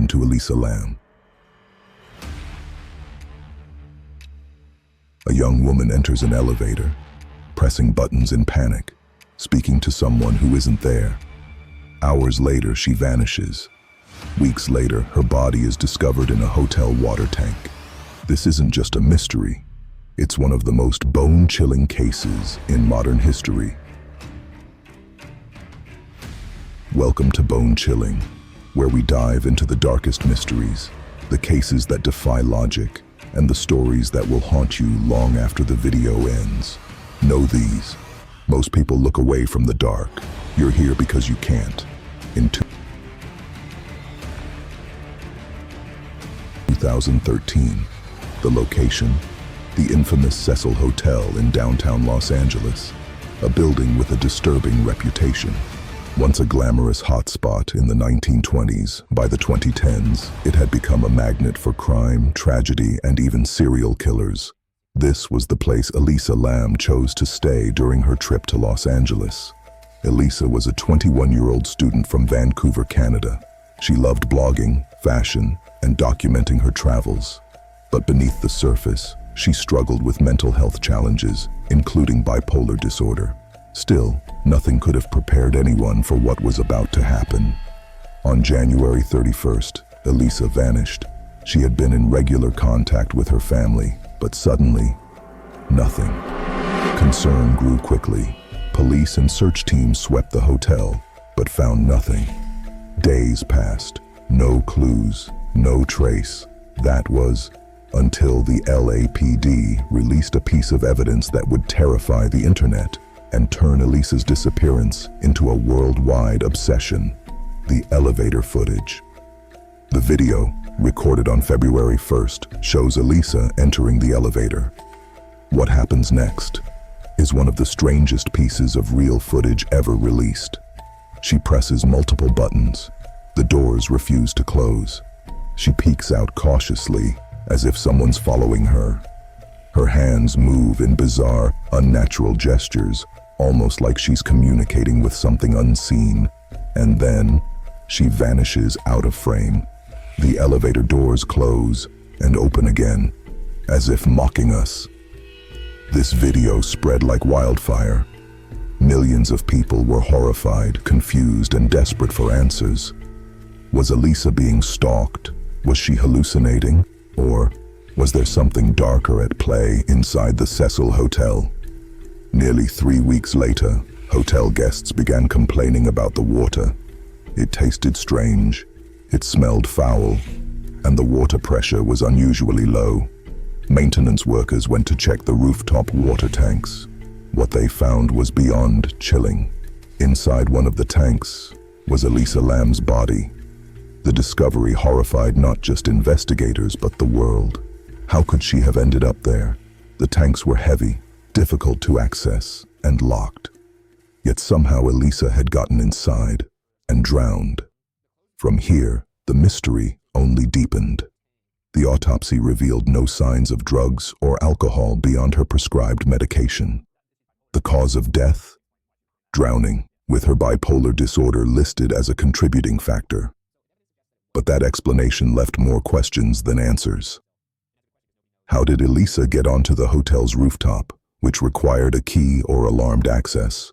happened to Elisa Lam. A young woman enters an elevator, pressing buttons in panic, speaking to someone who isn't there. Hours later, she vanishes. Weeks later, her body is discovered in a hotel water tank. This isn't just a mystery. It's one of the most bone-chilling cases in modern history. Welcome to Bone Chilling, where we dive into the darkest mysteries, the cases that defy logic, and the stories that will haunt you long after the video ends. Know these. Most people look away from the dark. You're here because you can't. In 2013, the location, the infamous Cecil Hotel in downtown Los Angeles, a building with a disturbing reputation. Once a glamorous hotspot in the 1920s, by the 2010s, it had become a magnet for crime, tragedy, and even serial killers. This was the place Elisa Lam chose to stay during her trip to Los Angeles. Elisa was a 21-year-old student from Vancouver, Canada. She loved blogging, fashion, and documenting her travels. But beneath the surface, she struggled with mental health challenges, including bipolar disorder. Still, nothing could have prepared anyone for what was about to happen. On January 31st, Elisa vanished. She had been in regular contact with her family, but suddenly, nothing. Concern grew quickly. Police and search teams swept the hotel, but found nothing. Days passed. No clues, no trace. That was until the LAPD released a piece of evidence that would terrify the internet and turn Elisa's disappearance into a worldwide obsession: the elevator footage. The video, recorded on February 1st, shows Elisa entering the elevator. What happens next is one of the strangest pieces of real footage ever released. She presses multiple buttons. The doors refuse to close. She peeks out cautiously, as if someone's following her. Her hands move in bizarre, unnatural gestures, almost like she's communicating with something unseen. And then, she vanishes out of frame. The elevator doors close and open again, as if mocking us. This video spread like wildfire. Millions of people were horrified, confused, and desperate for answers. Was Elisa being stalked? Was she hallucinating? Or was there something darker at play inside the Cecil Hotel? Nearly 3 weeks later, hotel guests began complaining about the water. It tasted strange, it smelled foul, and the water pressure was unusually low. Maintenance workers went to check the rooftop water tanks. What they found was beyond chilling. Inside one of the tanks was Elisa Lam's body. The discovery horrified not just investigators, but the world. How could she have ended up there? The tanks were heavy, difficult to access, and locked. Yet somehow Elisa had gotten inside and drowned. From here, the mystery only deepened. The autopsy revealed no signs of drugs or alcohol beyond her prescribed medication. The cause of death? Drowning, with her bipolar disorder listed as a contributing factor. But that explanation left more questions than answers. How did Elisa get onto the hotel's rooftop, which required a key or alarmed access?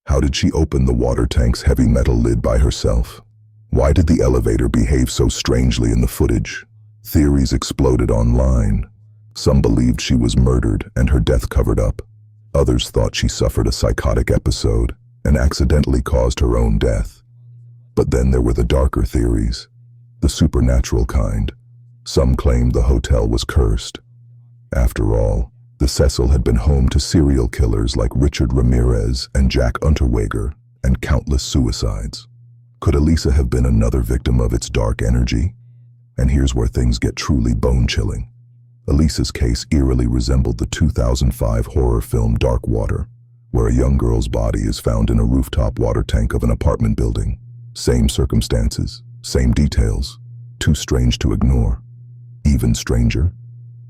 How did she open the water tank's heavy metal lid by herself? Why did the elevator behave so strangely in the footage? Theories exploded online. Some believed she was murdered and her death covered up. Others thought she suffered a psychotic episode and accidentally caused her own death. But then there were the darker theories, the supernatural kind. Some claimed the hotel was cursed. After all, the Cecil had been home to serial killers like Richard Ramirez and Jack Unterweger, and countless suicides. Could Elisa have been another victim of its dark energy? And here's where things get truly bone-chilling. Elisa's case eerily resembled the 2005 horror film Dark Water, where a young girl's body is found in a rooftop water tank of an apartment building. Same circumstances, same details, too strange to ignore. Even stranger,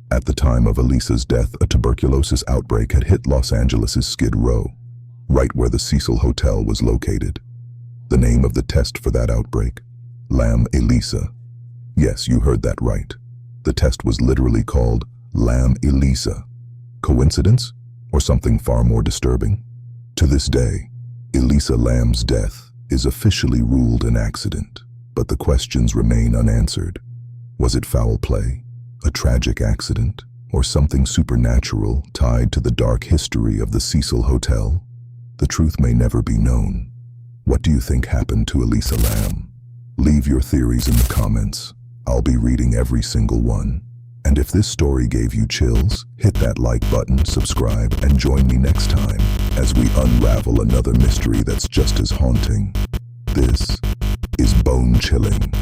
at the time of Elisa's death, a tuberculosis outbreak had hit Los Angeles' Skid Row, right where the Cecil Hotel was located. The name of the test for that outbreak? Lam Elisa, Yes, you heard that right. The test was literally called Lam Elisa. Coincidence? Or something far more disturbing? To this day, Elisa Lam's death is officially ruled an accident, but the questions remain unanswered. Was it foul play, a tragic accident, or something supernatural tied to the dark history of the Cecil Hotel? The truth may never be known. What do you think happened to Elisa Lam? Leave your theories in the comments. I'll be reading every single one. And if this story gave you chills, hit that like button, subscribe, and join me next time as we unravel another mystery that's just as haunting. This is bone-chilling.